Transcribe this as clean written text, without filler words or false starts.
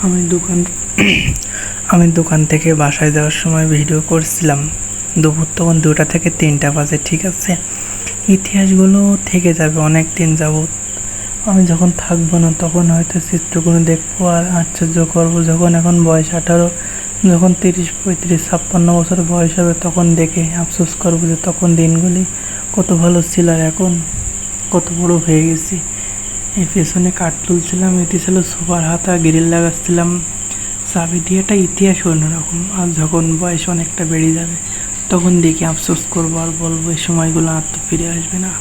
আমি দোকান আমি দোকান থেকে বাসায় যাওয়ার সময় ভিডিও করছিলাম। দুপুর তখন 2টা থেকে 3টা বাজে, ঠিক আছে। ইতিহাসগুলো থেকে যাবে অনেক দিন যাবত। আমি যখন থাকবো না তখন হয়তো চিত্রগুলো দেখবো আর আশ্চর্য করবো। যখন এখন বয়স 18, যখন 30, 35, 56 বছর বয়স হবে তখন দেখে আফসোস করবো যে তখন দিনগুলি কত ভালো ছিল আর এখন কত বড় হয়ে গেছি। এই পেছনে কাঠ তুলছিলাম, এটি ছিল সুপার হাতা, গ্রিল লাগাচ্ছিলাম চাবি দিয়ে। একটা ইতিহাস অন্যরকম। আর যখন বয়স অনেকটা বেড়ে যাবে তখন দেখে আফসোস করবো আর বলবো এই সময়গুলো আর তো ফিরে আসবে না।